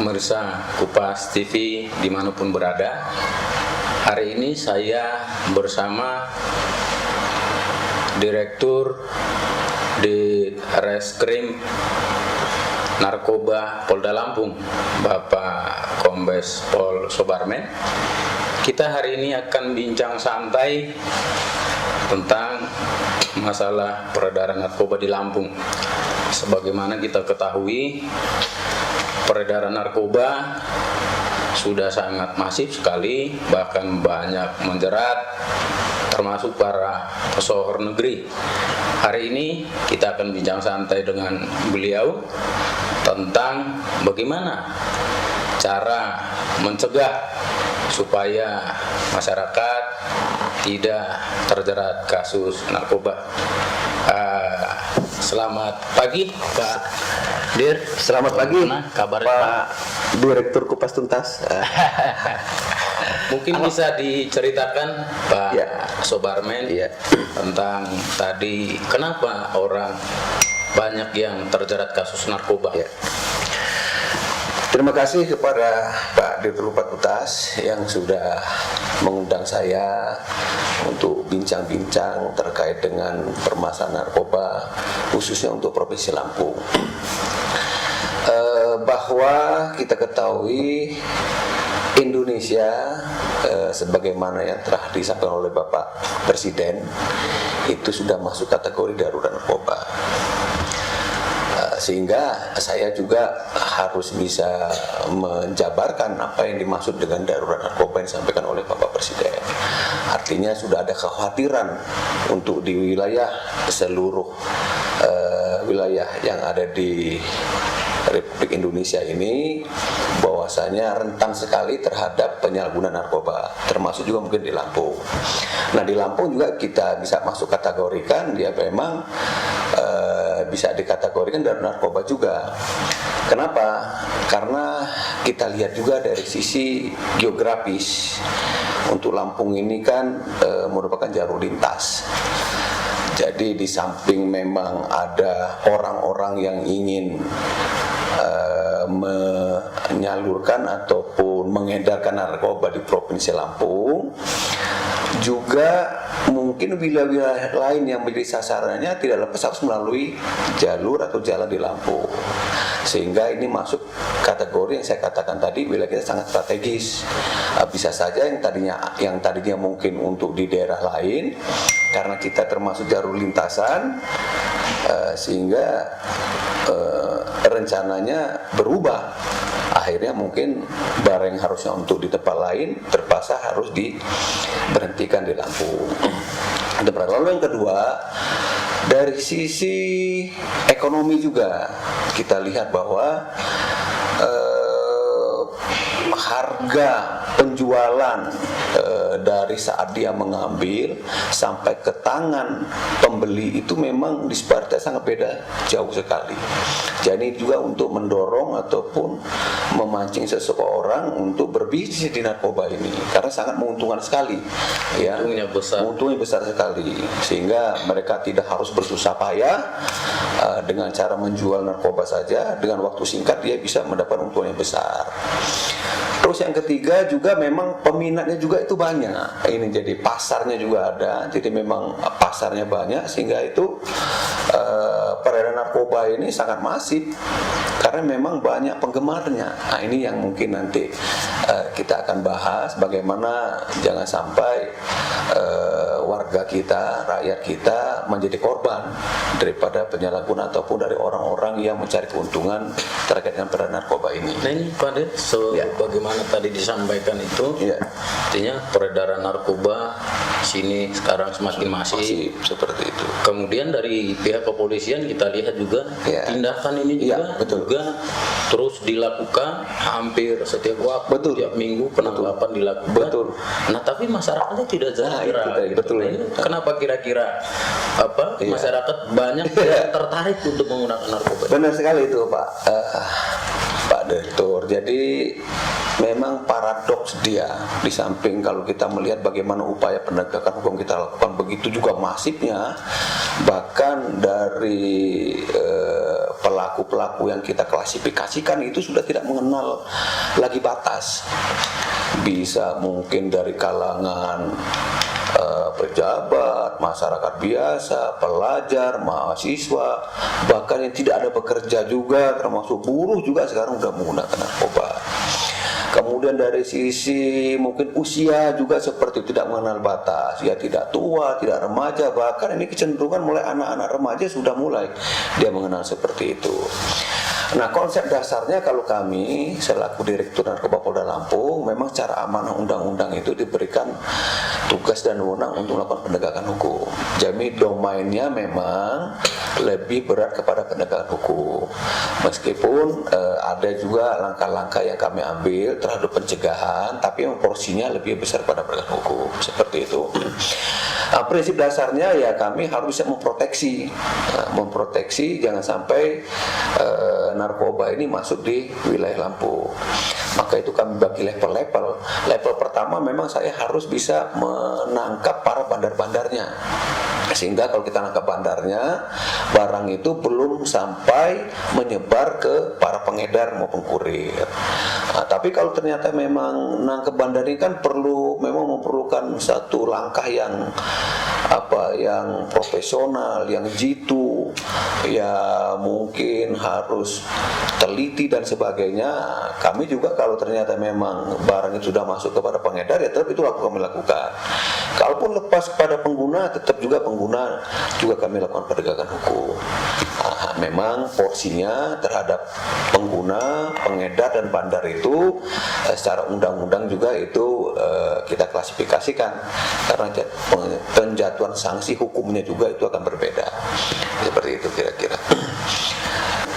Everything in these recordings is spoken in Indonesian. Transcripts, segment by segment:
pemirsa Kupas TV dimanapun berada. Hari ini saya bersama Direktur di Reskrim Narkoba Polda Lampung, Bapak Kombes Pol Sobarmen. Kita hari ini akan bincang santai tentang masalah peredaran narkoba di Lampung. Sebagaimana kita ketahui, peredaran narkoba sudah sangat masif sekali, bahkan banyak menjerat termasuk para pesohor negeri. Hari ini kita akan bincang santai dengan beliau tentang bagaimana cara mencegah supaya masyarakat tidak terjerat kasus narkoba. Selamat pagi Pak Dir. Selamat pagi kabarnya Pak Direktur Kupas Tuntas. Mungkin bisa diceritakan Pak Sobarmen tentang tadi kenapa orang banyak yang terjerat kasus narkoba. Terima kasih kepada Pak Direktur Kupas Tuntas yang sudah mengundang saya untuk bincang-bincang terkait dengan permasalahan narkoba khususnya untuk Provinsi Lampung. Bahwa kita ketahui Indonesia sebagaimana yang telah disampaikan oleh Bapak Presiden itu sudah masuk kategori darurat narkoba. Sehingga saya juga harus bisa menjabarkan apa yang dimaksud dengan darurat narkoba yang disampaikan oleh Bapak Presiden. Artinya sudah ada kekhawatiran untuk di wilayah seluruh wilayah yang ada di Republik Indonesia ini, bahwasanya rentan sekali terhadap penyalahgunaan narkoba, termasuk juga mungkin di Lampung. Nah, di Lampung juga kita bisa masuk kategorikan dia memang bisa dikategorikan dari narkoba juga. Kenapa? Karena kita lihat juga dari sisi geografis, untuk Lampung ini kan merupakan jalur lintas. Jadi di samping memang ada orang-orang yang ingin menyalurkan ataupun mengedarkan narkoba di Provinsi Lampung, juga mungkin wilayah lain yang menjadi sasarannya tidak lepas harus melalui jalur atau jalan di Lampung. Sehingga ini masuk kategori yang saya katakan tadi, wilayah kita sangat strategis. Bisa saja yang tadinya mungkin untuk di daerah lain, karena kita termasuk jalur lintasan, sehingga rencananya berubah. Akhirnya mungkin barang yang harusnya untuk di tempat lain terpaksa harus diberhentikan di Lampung. Lalu yang kedua, dari sisi ekonomi juga kita lihat bahwa harga penjualan dari saat dia mengambil sampai ke tangan pembeli itu memang disparitasnya sangat beda jauh sekali. Jadi juga untuk mendorong ataupun memancing seseorang untuk berbisnis di narkoba ini, karena sangat menguntungkan sekali, untungnya besar sekali, sehingga mereka tidak harus bersusah payah dengan cara menjual narkoba saja, dengan waktu singkat dia bisa mendapat untung yang besar. Terus yang ketiga juga memang peminatnya juga itu banyak. Ini jadi pasarnya juga ada. Jadi memang pasarnya banyak, sehingga itu peredaran narkoba ini sangat masif karena memang banyak penggemarnya. Nah, ini yang mungkin nanti kita akan bahas bagaimana jangan sampai warga kita, rakyat kita menjadi korban daripada penyalahgunaan ataupun dari orang-orang yang mencari keuntungan terkait dengan peredaran narkoba ini. Nah, ini Pak Dir, bagaimana tadi disampaikan itu, artinya peredaran narkoba sini sekarang semakin masif seperti itu. Kemudian dari pihak kepolisian kita lihat juga tindakan ini juga terus dilakukan hampir setiap waktu, setiap minggu penangkapan dilakukan. Nah, tapi masyarakatnya tidak jelas. Kenapa kira-kira masyarakat banyak yang tertarik untuk menggunakan narkoba? Benar sekali itu Pak Direktur. Jadi memang paradoks dia, di samping kalau kita melihat bagaimana upaya penegakan hukum kita lakukan begitu juga masifnya, bahkan dari pelaku-pelaku yang kita klasifikasikan itu sudah tidak mengenal lagi batas. Bisa mungkin dari kalangan pejabat, masyarakat biasa, pelajar, mahasiswa, bahkan yang tidak ada bekerja juga, termasuk buruh juga sekarang sudah menggunakan narkoba. Kemudian dari sisi mungkin usia juga seperti tidak mengenal batas, ya tidak tua, tidak remaja, bahkan ini kecenderungan mulai anak-anak remaja sudah mulai dia mengenal seperti itu. Nah, konsep dasarnya kalau kami selaku Direktur Narkoba Polda Lampung, memang secara amanah undang-undang itu diberikan tugas dan wewenang untuk melakukan penegakan hukum. Jadi domainnya memang lebih berat kepada penegakan hukum. Meskipun ada juga langkah-langkah yang kami ambil terhadap pencegahan, tapi yang porsinya lebih besar pada penegakan hukum, seperti itu. Nah, prinsip dasarnya ya kami harus bisa memproteksi jangan sampai narkoba ini masuk di wilayah Lampung. Maka itu kami bagi level-level. Level pertama memang saya harus bisa menangkap para bandar-bandarnya. Sehingga kalau kita nangkap bandarnya, barang itu belum sampai menyebar ke para pengedar maupun kurir. Nah, tapi kalau ternyata memang nangkep bandar ini kan memang memerlukan satu langkah yang profesional, yang jitu, ya mungkin harus teliti dan sebagainya. Kami juga kalau ternyata memang barang itu sudah masuk kepada pengedar, ya tetap itulah kami lakukan. Kalaupun lepas kepada pengguna, tetap juga pengguna juga kami lakukan penegakan hukum. Nah, memang porsinya terhadap pengguna, pengedar dan bandar itu secara undang-undang juga itu kita klasifikasikan, karena penjatuhan sanksi hukumnya juga itu akan berbeda. Seperti itu kira-kira.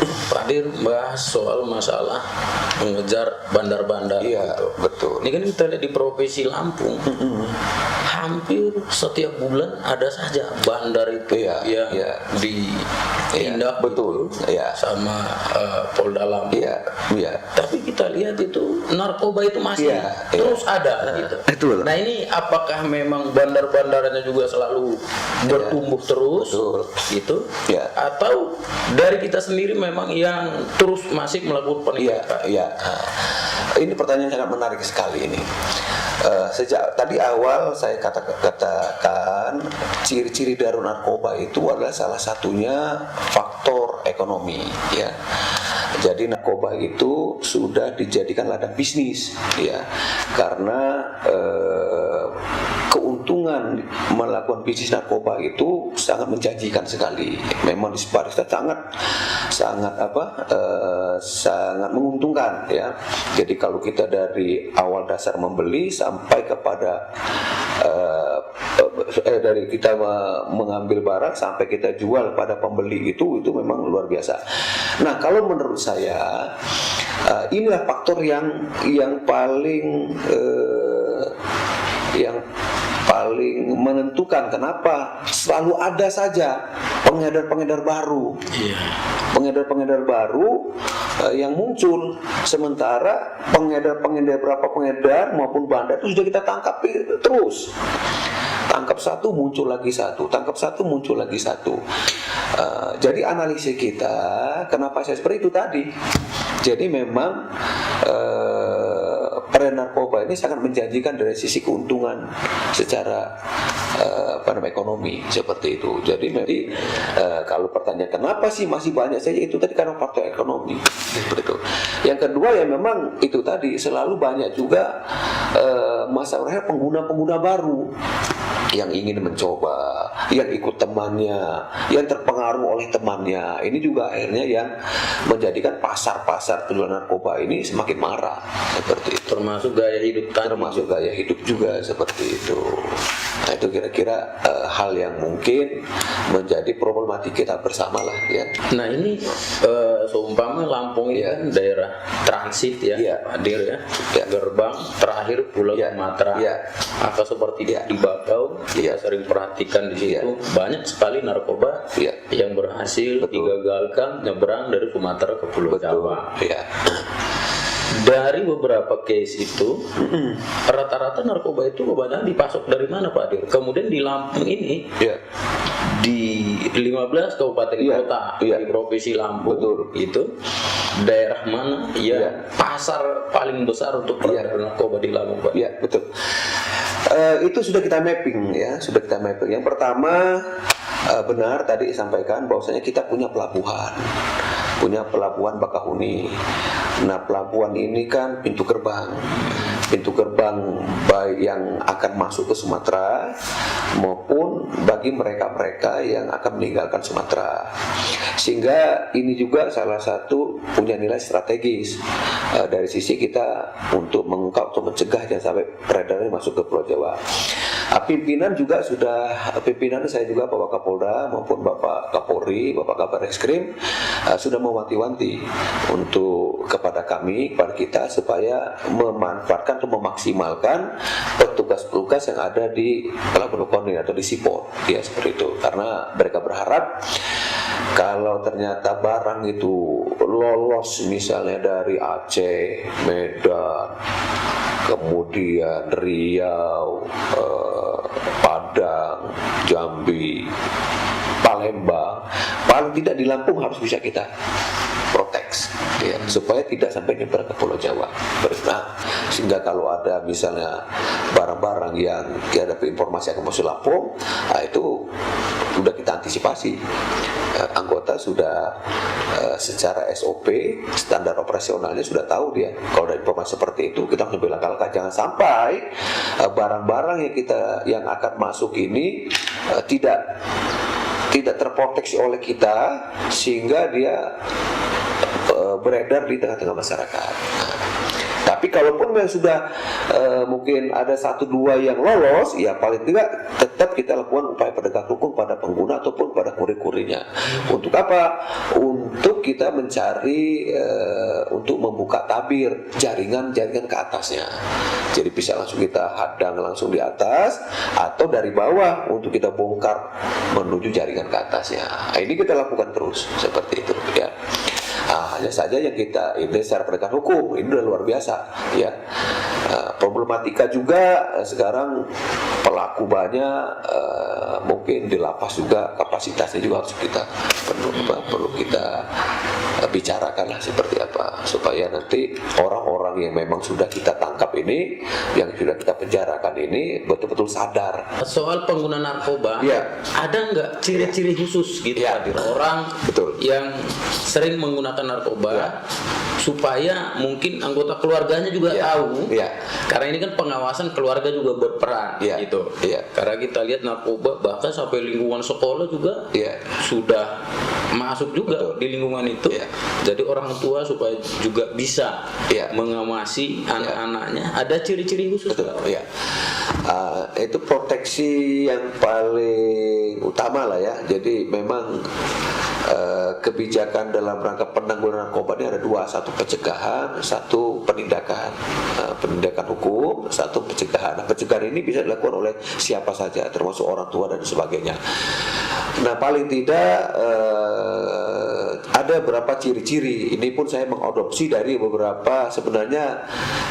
Pak Dir bahas soal masalah mengejar bandar-bandar. Iya, gitu. betul. Ini kan kita lihat di Provinsi Lampung, hampir setiap bulan ada saja bandar itu yang ditindak betul, sama Polda Lampung. Tapi kita lihat itu narkoba itu masih terus ada gitu. Betul. Nah, ini apakah memang bandar-bandarnya juga selalu bertumbuh terus gitu? Atau dari kita sendiri memang yang terus masih melakukan penindakan? Ini pertanyaan sangat menarik sekali ini. Sejak tadi awal saya katakan ciri-ciri dari narkoba itu adalah salah satunya faktor ekonomi, ya. Jadi narkoba itu sudah dijadikan ladang bisnis, ya, karena keuntungan melakukan bisnis narkoba itu sangat menjanjikan sekali. Memang disparitas sangat menguntungkan, ya. Jadi kalau kita dari awal dasar membeli sampai kepada dari kita mengambil barang sampai kita jual pada pembeli itu memang luar biasa. Nah, kalau menurut saya inilah faktor yang paling menentukan kenapa selalu ada saja pengedar-pengedar baru. Pengedar-pengedar baru yang muncul, sementara beberapa pengedar maupun bandar itu sudah kita tangkap terus. Tangkap satu muncul lagi satu, tangkap satu muncul lagi satu. Jadi analisis kita kenapa saya seperti itu tadi. Jadi memang peredaran narkoba ini sangat menjanjikan dari sisi keuntungan secara ekonomi seperti itu. Jadi kalau pertanyaan kenapa sih masih banyak saja, itu tadi karena faktor ekonomi seperti itu. Yang kedua ya memang itu tadi selalu banyak juga masalahnya pengguna-pengguna baru yang ingin mencoba, yang ikut temannya, yang terpengaruh oleh temannya. Ini juga akhirnya yang menjadikan pasar-pasar penjualan narkoba ini semakin marah seperti itu. Termasuk gaya hidup tadi. Termasuk gaya hidup juga seperti itu. Nah, itu kira-kira hal yang mungkin menjadi problematik kita bersama lah, ya. Nah, ini seumpama Lampung ini kan daerah transit ya, hadir ya, gerbang terakhir Pulau Sumatera. Atau seperti di Bakau, kita sering perhatikan di situ banyak sekali narkoba yang berhasil digagalkan nyebrang dari Sumatera ke Pulau Jawa. Dari beberapa case itu, rata-rata narkoba itu kebanyakan dipasok dari mana, Pak Dir? Kemudian di Lampung ini di 15 kabupaten kota di Provinsi Lampung. Betul. Itu daerah mana yang pasar paling besar untuk peredaran narkoba di Lampung, Pak? Iya, betul. Itu sudah kita mapping ya, sudah kita mapping. Yang pertama benar tadi disampaikan bahwasanya kita punya pelabuhan Bakahuni. Nah, pelabuhan ini kan pintu gerbang baik yang akan masuk ke Sumatera maupun bagi mereka-mereka yang akan meninggalkan Sumatera. Sehingga ini juga salah satu punya nilai strategis dari sisi kita untuk mengungkap atau mencegah jangan sampai peredaran masuk ke Pulau Jawa. Pimpinan saya juga Bapak Kapolda maupun Bapak Kapolri, Bapak Kabar Eskrim sudah mewanti-wanti untuk kepada kita supaya memanfaatkan atau memaksimalkan petugas-petugas yang ada di pelabuhan Bakahuni atau di Sipol, ya seperti itu. Karena mereka berharap kalau ternyata barang itu lolos misalnya dari Aceh, Medan, kemudian Riau, Padang, Jambi, Palembang, paling tidak di Lampung harus bisa kita proteks ya, supaya tidak sampai nyebar ke Pulau Jawa. Nah, sehingga kalau ada misalnya barang-barang yang dapat informasi akan masuk Lampung, itu sudah kita antisipasi. Anggota sudah secara SOP standar operasionalnya sudah tahu dia kalau ada informasi seperti itu kita harus langkah-langkah jangan sampai barang-barang yang akan masuk ini tidak terproteksi oleh kita sehingga dia beredar di tengah-tengah masyarakat. Tapi kalaupun memang sudah mungkin ada 1-2 yang lolos, ya paling tidak tetap kita lakukan upaya penegakan hukum pada pengguna ataupun pada kurir-kurirnya. Untuk apa? Untuk kita mencari untuk membuka tabir jaringan-jaringan ke atasnya. Jadi bisa langsung kita hadang langsung di atas atau dari bawah untuk kita bongkar menuju jaringan ke atasnya. Nah, ini kita lakukan terus seperti itu ya. Hanya saja yang kita ini secara penegakan hukum ini udah luar biasa ya. Problematika juga sekarang pelaku banyak, mungkin di lapas juga kapasitasnya juga harus kita perlu kita bicarakan lah seperti apa supaya nanti orang-orang yang memang sudah kita tangkap ini, yang sudah kita penjarakan ini betul-betul sadar. Soal pengguna narkoba, ada nggak ciri-ciri khusus gitu hadir orang yang sering menggunakan narkoba supaya mungkin anggota keluarganya juga tahu, karena ini kan pengawasan keluarga juga berperan gitu. Karena kita lihat narkoba bahkan sampai lingkungan sekolah juga sudah masuk juga di lingkungan itu. Jadi orang tua supaya juga bisa mengawasi anak-anaknya. Ada ciri-ciri khusus. Itu proteksi yang paling utama lah ya. Jadi memang kebijakan dalam rangka penanggulangan narkoba ini ada 2, satu pencegahan, satu penindakan. Penindakan hukum, satu pencegahan. Nah, pencegahan ini bisa dilakukan oleh siapa saja, termasuk orang tua dan sebagainya. Nah, paling tidak ada beberapa ciri-ciri. Ini pun saya mengadopsi dari beberapa, sebenarnya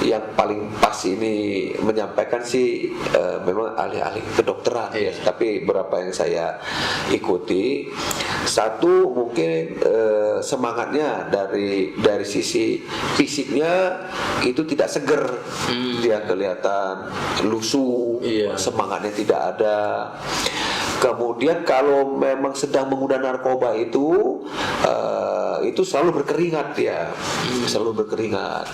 yang paling pas ini menyampaikan sih memang ahli-ahli kedokteran ya. Tapi beberapa yang saya ikuti, satu mungkin semangatnya dari sisi fisiknya itu tidak seger, dia kelihatan lusuh, semangatnya tidak ada. Kemudian kalau memang sedang menggunakan narkoba itu selalu berkeringat dia, selalu berkeringat.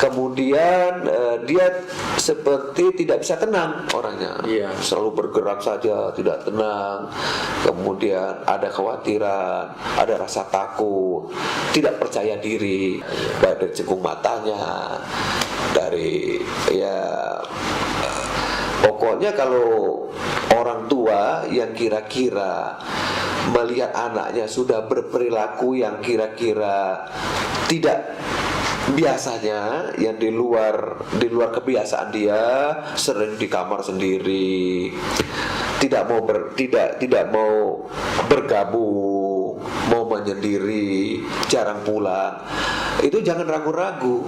Kemudian dia seperti tidak bisa tenang orangnya, selalu bergerak saja, tidak tenang. Kemudian ada kekhawatiran, ada rasa takut, tidak percaya diri, baik dari cengkung matanya, dari pokoknya kalau orang tua yang kira-kira melihat anaknya sudah berperilaku yang kira-kira tidak biasanya, yang di luar kebiasaan dia, sering di kamar sendiri, tidak mau bergabung, mau menyendiri, jarang pulang, itu jangan ragu-ragu,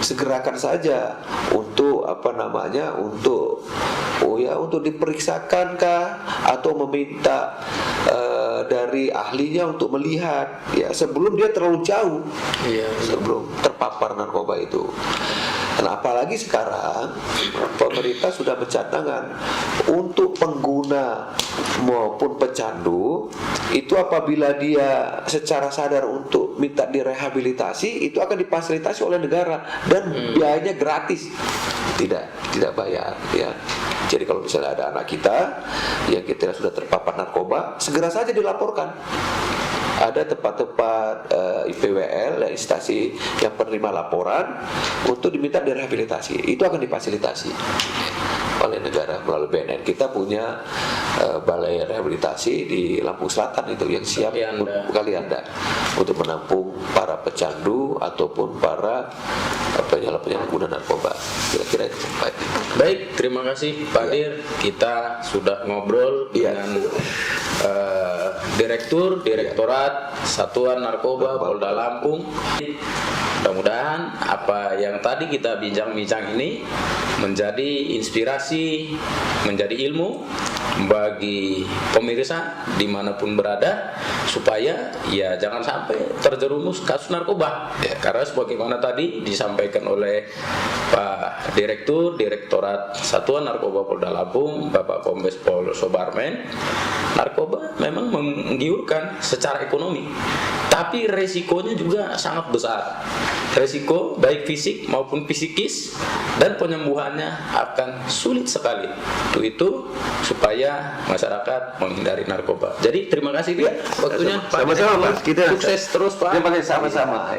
segerakan saja untuk ya untuk diperiksakan kah atau meminta dari ahlinya untuk melihat ya sebelum dia terlalu jauh, sebelum terpapar narkoba itu. Dan apalagi sekarang pemerintah sudah mencanangkan untuk pengguna maupun pecandu itu apabila dia secara sadar untuk minta direhabilitasi itu akan difasilitasi oleh negara dan biayanya gratis, tidak bayar ya. Jadi kalau misalnya ada anak kita yang kita sudah terpapar narkoba, segera saja dilaporkan. Ada tempat-tempat IPWL, instansi yang penerima laporan untuk diminta direhabilitasi. Itu akan difasilitasi oleh negara melalui BNN. Kita punya balai rehabilitasi di Lampung Selatan itu yang siap Kalianda untuk menampung para pecandu ataupun para penyalahguna narkoba. Kira-kira itu baik. Baik, terima kasih Pak Dir. Kita sudah ngobrol dengan Direktorat Satuan Narkoba Polda Lampung. Mudah-mudahan apa yang tadi kita bincang-bincang ini menjadi inspirasi, menjadi ilmu bagi pemirsa dimanapun berada, supaya ya jangan sampai terjerumus kasus narkoba ya, karena sebagaimana tadi disampaikan oleh Pak Direktorat Satuan Narkoba Polda Lampung, Bapak Kombes Pol Sobarmen, narkoba memang menggiurkan secara ekonomi, tapi resikonya juga sangat besar. Resiko baik fisik maupun psikis, dan penyembuhannya akan sulit sekali. Itu supaya masyarakat menghindari narkoba. Jadi terima kasih waktunya Pak. Sama-sama Mas, kita sukses terus Pak. Terima kasih sama-sama.